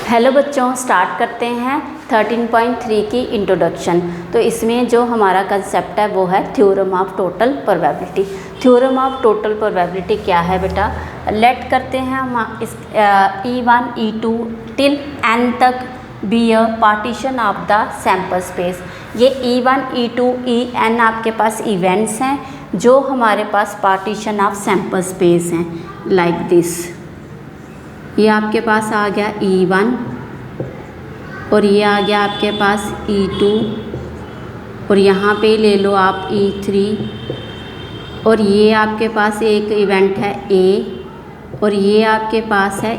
Hello बच्चों, start करते हैं 13.3 की इंट्रोडक्शन। तो इसमें जो हमारा कंसेप्ट है वो है theorem of total probability. Theorem of total probability क्या है बेटा? लेट करते हैं हम इस E1 E2 टिल n तक be a partition of the sample space. ये E1 E2 En आपके पास इवेंट्स हैं जो हमारे पास पार्टीशन ऑफ सैम्पल स्पेस हैं, लाइक दिस। ये आपके पास आ गया E1 और ये आ गया आपके पास E2 और यहाँ पे ले लो आप E3 और ये आपके पास एक इवेंट है A और ये आपके पास है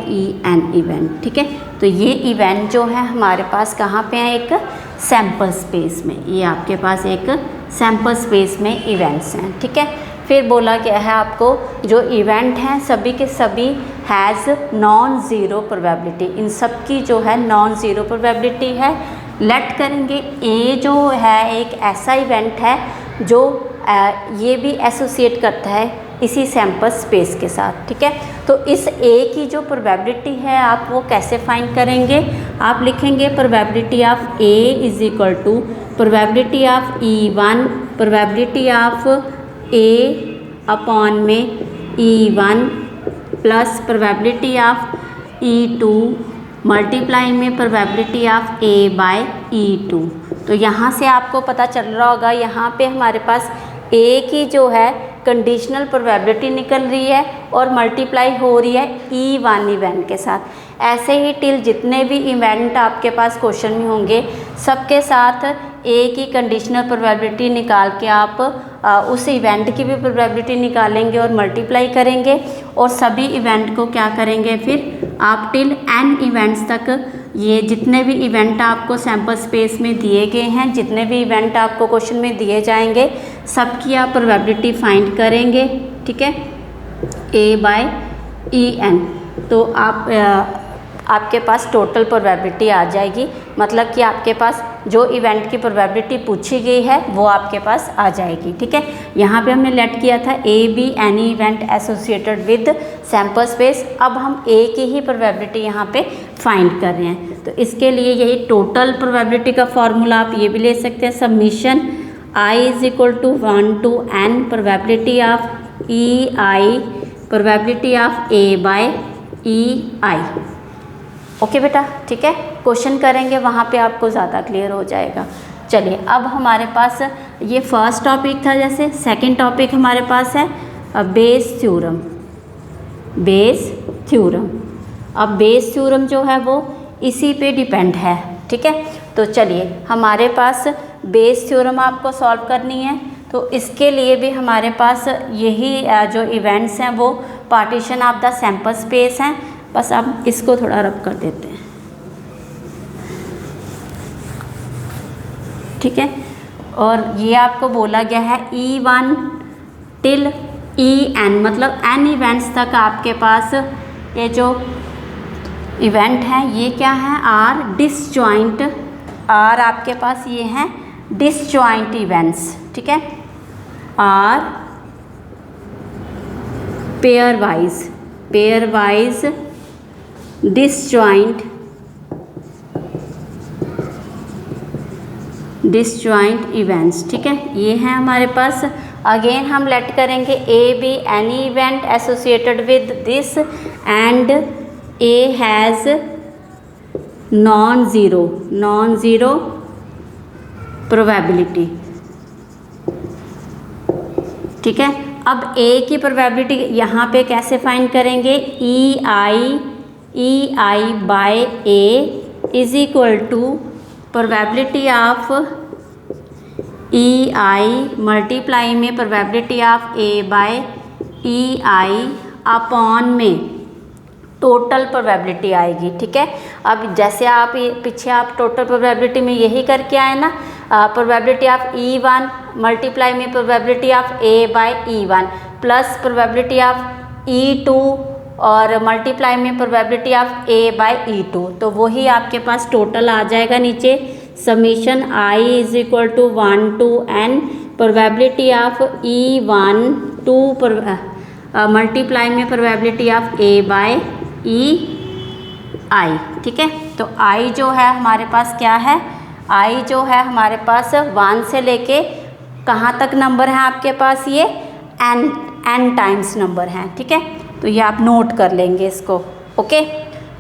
En इवेंट। ठीक है, तो ये इवेंट जो है हमारे पास कहाँ पे है? एक सैम्पल स्पेस में। ये आपके पास एक सैम्पल स्पेस में इवेंट्स हैं। ठीक है, फिर बोला गया है आपको जो इवेंट हैं सभी के सभी हैज़ नॉन ज़ीरो प्रोबेबिलिटी। इन सब की जो है नॉन ज़ीरो प्रोबेबिलिटी है। लेट करेंगे ए जो है एक ऐसा इवेंट है जो ये भी एसोसिएट करता है इसी सैम्पल स्पेस के साथ। ठीक है, तो इस ए की जो प्रोबेबिलिटी है आप वो कैसे फाइंड करेंगे? आप लिखेंगे probability of A is equal to probability of E1 probability of A upon में E1 plus probability of E2 multiply में probability of A by E2। तो यहाँ से आपको पता चल रहा होगा यहाँ पे हमारे पास A की जो है कंडीशनल प्रोबेबिलिटी निकल रही है और मल्टीप्लाई हो रही है E1 इवेंट के साथ। ऐसे ही टिल जितने भी इवेंट आपके पास क्वेश्चन में होंगे सबके साथ A की कंडीशनल प्रोबेबिलिटी निकाल के आप उस इवेंट की भी प्रोबेबिलिटी निकालेंगे और मल्टीप्लाई करेंगे और सभी इवेंट को क्या करेंगे फिर आप टिल n इवेंट्स तक ये जितने भी इवेंट आपको सैम्पल स्पेस में दिए गए हैं, जितने भी इवेंट आपको क्वेश्चन में दिए जाएंगे सबकी आप प्रोबेबिलिटी फाइंड करेंगे। ठीक है, A बाय En। तो आपके पास टोटल प्रोबेबिलिटी आ जाएगी, मतलब कि आपके पास जो इवेंट की प्रोबेबिलिटी पूछी गई है वो आपके पास आ जाएगी। ठीक है, यहाँ पे हमने लेट किया था A be any event associated with sample space. अब हम ए की ही प्रोबेबिलिटी यहाँ पे फाइंड कर रहे हैं। तो इसके लिए यही टोटल प्रोबेबिलिटी का फॉर्मूला आप ये भी ले सकते हैं, summation I is equal to 1 to n probability of EI probability of A by EI। Okay बेटा, ठीक है, क्वेश्चन करेंगे वहाँ पे आपको ज़्यादा क्लियर हो जाएगा। चलिए, अब हमारे पास ये फर्स्ट टॉपिक था। जैसे सेकंड टॉपिक हमारे पास है बेस थ्योरम। बेस थ्योरम, अब बेस थ्योरम जो है वो इसी पे डिपेंड है। ठीक है, तो चलिए हमारे पास बेस थ्योरम आपको सॉल्व करनी है। तो इसके लिए भी हमारे पास यही जो इवेंट्स हैं वो partition of the sample space हैं। बस अब इसको थोड़ा रब कर देते हैं। ठीक है, और ये आपको बोला गया है E1 टिल En, मतलब n इवेंट्स तक आपके पास ये जो इवेंट हैं ये क्या हैं? Are disjoint. आर आपके पास ये हैं डिसजॉइंट इवेंट्स। ठीक है, are pairwise disjoint events. ठीक है, ये हैं हमारे पास। अगेन हम लेट करेंगे A be any event associated with this and A has non zero probability. ठीक है, अब ए की प्रोबेबिलिटी यहाँ पे कैसे फाइंड करेंगे? EI by A is equal to probability of EI multiply में probability of A by EI upon में टोटल प्रोबेबिलिटी आएगी। ठीक है, अब जैसे आप पीछे आप टोटल प्रोबेबिलिटी में यही करके आए ना, प्रोबेबिलिटी ऑफ E1 मल्टीप्लाई में probability of A by E1 plus probability of E2 और मल्टीप्लाई में probability of A by E2। तो वही आपके पास टोटल आ जाएगा नीचे, summation I is equal to 1 to n probability of E1 2 multiply में probability of A by E I, ठीक है। तो आई जो है हमारे पास क्या है, आई जो है हमारे पास 1 से लेके कहाँ तक नंबर है आपके पास, ये n टाइम्स नंबर हैं, ठीक है। तो ये आप नोट कर लेंगे इसको, ओके।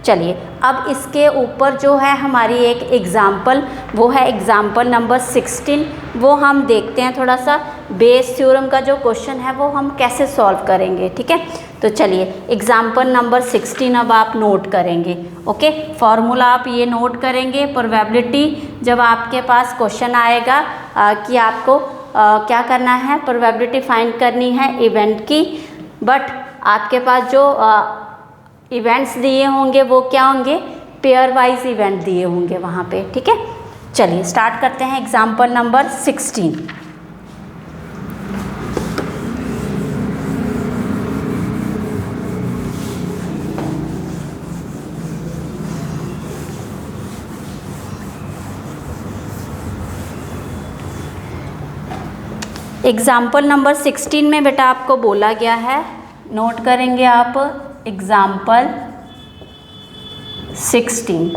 चलिए अब इसके ऊपर जो है हमारी एक एग्ज़ाम्पल, वो है एग्ज़ाम्पल नंबर 16। वो हम देखते हैं थोड़ा सा बेस थ्योरम का जो क्वेश्चन है वो हम कैसे सॉल्व करेंगे, ठीक है। तो चलिए एग्ज़ाम्पल नंबर 16 अब आप नोट करेंगे, ओके। फॉर्मूला आप ये नोट करेंगे। प्रोबेबिलिटी जब आपके पास क्वेश्चन आएगा कि आपको क्या करना है, प्रोबेबिलिटी फाइंड करनी है इवेंट की, बट आपके पास जो इवेंट्स दिए होंगे वो क्या होंगे, पेयर वाइज इवेंट दिए होंगे वहाँ पे, ठीक है। चलिए स्टार्ट करते हैं एग्जाम्पल नंबर 16। एग्जाम्पल नंबर 16 में बेटा आपको बोला गया है, नोट करेंगे आप एग्जाम्पल 16,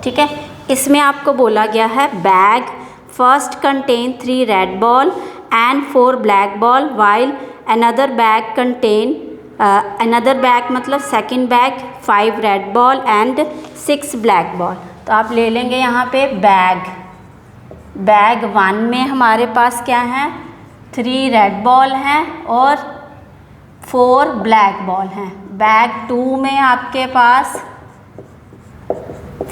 ठीक है। इसमें आपको बोला गया है bag first contain 3 red ball and 4 black ball while another bag contain another bag मतलब second bag 5 red ball and 6 black ball. तो आप ले लेंगे यहाँ पे बैग 1 में हमारे पास क्या है, 3 रेड बॉल हैं और 4 ब्लैक बॉल हैं। बैग 2 में आपके पास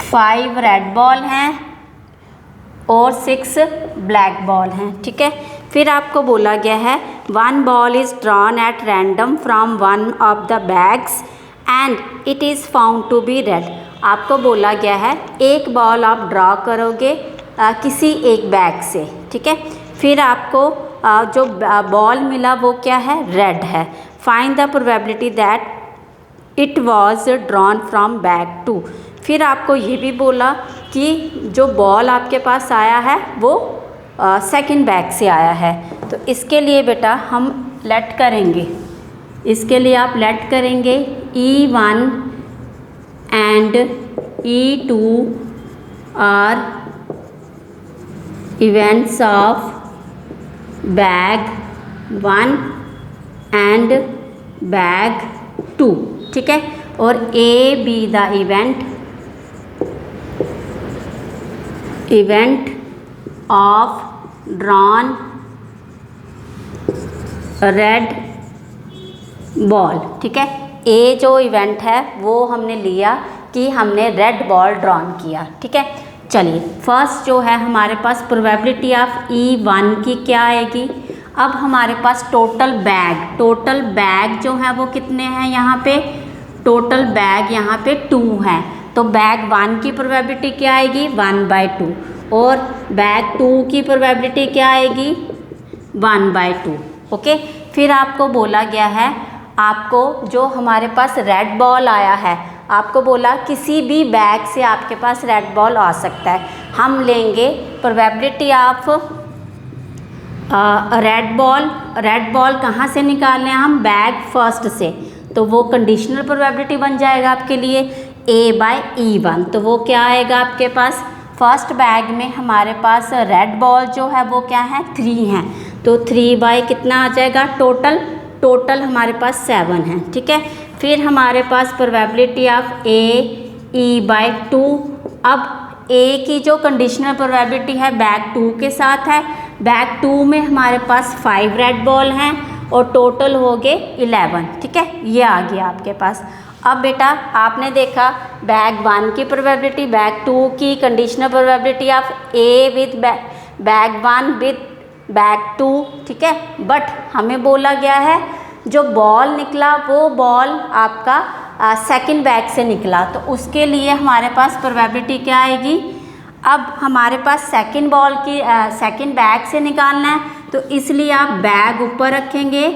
5 रेड बॉल हैं और 6 ब्लैक बॉल हैं, ठीक है। फिर आपको बोला गया है 1 ball is drawn at random from 1 of the bags and it is found to be red. आपको बोला गया है एक बॉल आप ड्रॉ करोगे किसी एक बैग से, ठीक है। फिर आपको जो बॉल मिला वो क्या है, रेड है। Find the probability that it was drawn from bag 2। फिर आपको ये भी बोला कि जो बॉल आपके पास आया है वो सेकंड बैग से आया है। तो इसके लिए बेटा हम लेट करेंगे, इसके लिए आप लेट करेंगे E1 and E2 are events of bag 1 and bag 2, ठीक है। और A be the event of drawn red ball, ठीक है। ए जो इवेंट है वो हमने लिया कि हमने रेड बॉल ड्रॉन किया, ठीक है। चलिए फर्स्ट जो है हमारे पास प्रोबेबिलिटी ऑफ E1 की क्या आएगी। अब हमारे पास टोटल बैग जो है वो कितने हैं, यहाँ पे टोटल बैग यहाँ पे 2 हैं। तो बैग 1 की प्रोबेबिलिटी क्या आएगी, 1/2 और बैग 2 की प्रोबेबिलिटी क्या आएगी, 1/2, ओके। फिर आपको बोला गया है, आपको जो हमारे पास रेड बॉल आया है, आपको बोला किसी भी बैग से आपके पास रेड बॉल आ सकता है। हम लेंगे प्रोबेबिलिटी ऑफ रेड बॉल कहाँ से निकालने हैं हम, बैग फर्स्ट से। तो वो कंडीशनल प्रोबेबिलिटी बन जाएगा आपके लिए A/E1। तो वो क्या आएगा आपके पास, फर्स्ट बैग में हमारे पास रेड बॉल जो है वो क्या है, 3 हैं। तो 3 कितना आ जाएगा, टोटल हमारे पास 7 हैं, ठीक है। फिर हमारे पास प्रोबेबिलिटी ऑफ E/2। अब A की जो कंडीशनल प्रोबेबिलिटी है बैग 2 के साथ है। बैग 2 में हमारे पास 5 रेड बॉल हैं और टोटल हो गए 11, ठीक है। ये आ गया आपके पास। अब बेटा आपने देखा बैग 1 की प्रोबेबिलिटी, बैग 2 की conditional probability of A with bag 1 with bag 2, ठीक है। बट हमें बोला गया है जो बॉल निकला वो बॉल आपका सेकंड बैग से निकला। तो उसके लिए हमारे पास प्रोबेबिलिटी क्या आएगी, अब हमारे पास सेकंड बॉल की सेकंड बैग से निकालना है। तो इसलिए आप बैग ऊपर रखेंगे,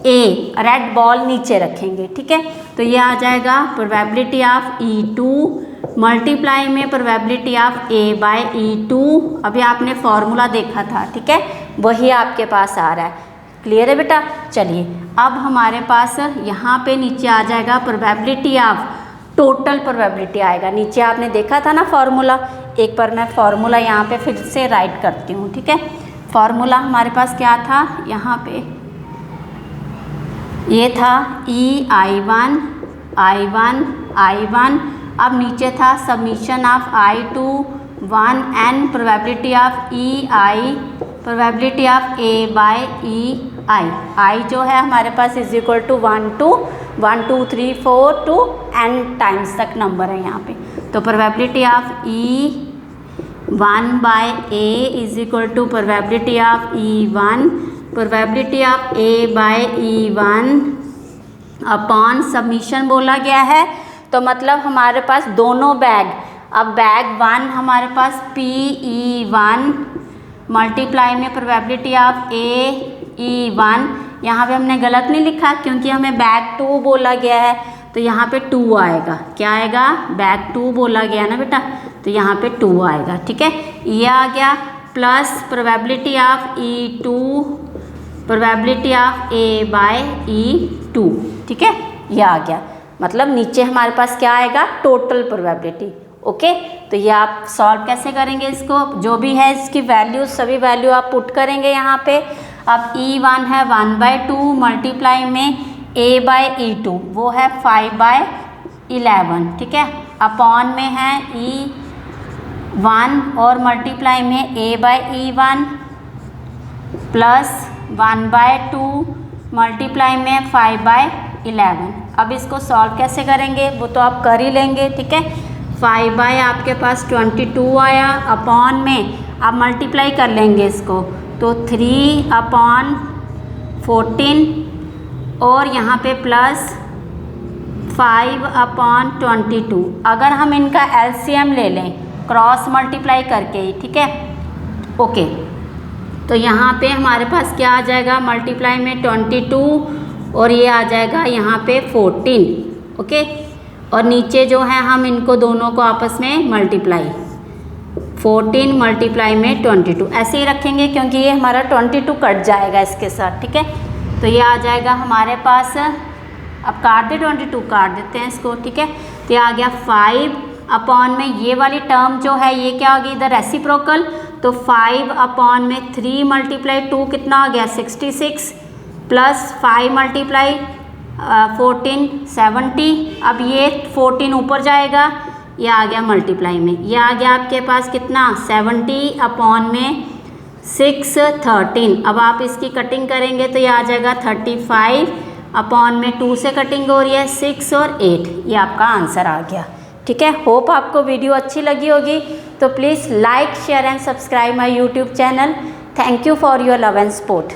A रेड बॉल नीचे रखेंगे, ठीक है। तो ये आ जाएगा प्रोबेबिलिटी ऑफ E2 मल्टीप्लाई में प्रोबेबिलिटी ऑफ A/E2। अभी आपने फॉर्मूला देखा था, ठीक है, वही आपके पास आ रहा है। क्लियर है बेटा। चलिए अब हमारे पास यहाँ पे नीचे आ जाएगा प्रोबेबिलिटी ऑफ टोटल प्रोबेबिलिटी आएगा। नीचे आपने देखा था ना फॉर्मूला, एक बार मैं फॉर्मूला यहाँ पे फिर से राइट करती हूँ, ठीक है। फॉर्मूला हमारे पास क्या था, यहाँ पे ये था I1 I1 अब नीचे था summation of I2 1 n probability of EI probability of A by EI। I जो है हमारे पास is equal to 1 2 3 4 to n times तक नंबर है यहाँ पे। तो probability of E1 by A is equal to probability of E1 probability of A by E1 upon summation बोला गया है। तो मतलब हमारे पास दोनों बैग, अब बैग 1 हमारे पास PE1 मल्टीप्लाई में प्रोबेबिलिटी ऑफ AE1, यहाँ पे हमने गलत नहीं लिखा क्योंकि हमें बैग 2 बोला गया है, तो यहाँ पे 2 आएगा। क्या आएगा, बैग 2 बोला गया ना बेटा, तो यहाँ पे 2 आएगा, ठीक है। ये आ गया plus probability of E2 probability of A by E2, ठीक है। ये आ गया, मतलब नीचे हमारे पास क्या आएगा, टोटल प्रोबेबिलिटी। ओके, तो ये आप सॉल्व कैसे करेंगे इसको, जो भी है इसकी वैल्यू, सभी वैल्यू आप पुट करेंगे यहाँ पे। अब E1 है 1/2 मल्टीप्लाई में A बाय E2 वो है 5/11, ठीक है। अपॉन में है E1 और मल्टीप्लाई में A by E1 plus 1/2 multiply में 5/11। अब इसको सॉल्व कैसे करेंगे वो तो आप कर ही लेंगे, ठीक है। 5 बाय आपके पास 22 आया, अपॉन में आप मल्टीप्लाई कर लेंगे इसको, तो 3/14 और यहाँ पे प्लस 5/22। अगर हम इनका LCM ले लें क्रॉस मल्टीप्लाई करके ही, ठीक है। ओके, तो यहाँ पे हमारे पास क्या आ जाएगा, मल्टीप्लाई में 22 और ये आ जाएगा यहाँ पे 14, ओके। और नीचे जो है हम इनको दोनों को आपस में मल्टीप्लाई 14 मल्टीप्लाई में 22 ऐसे ही रखेंगे क्योंकि ये हमारा 22 कट जाएगा इसके साथ, ठीक है। तो ये आ जाएगा हमारे पास, अब काट दे 22, काट देते हैं इसको, ठीक है। तो ये आ गया 5 अपॉन में ये वाली टर्म जो है ये क्या होगी इधर रेसिप्रोकल, तो 5 अपॉन में 3 मल्टीप्लाई 2 कितना आ गया 66 प्लस 5 मल्टीप्लाई 14 70। अब ये 14 ऊपर जाएगा, ये आ गया मल्टीप्लाई में, ये आ गया आपके पास कितना 70 अपॉन में 6 13। अब आप इसकी कटिंग करेंगे तो ये आ जाएगा 35 अपॉन में 2 से कटिंग हो रही है 6 और 8, ये आपका आंसर आ गया, ठीक है। होप आपको वीडियो अच्छी लगी होगी, तो please like share and subscribe my YouTube channel. Thank you for your love and support.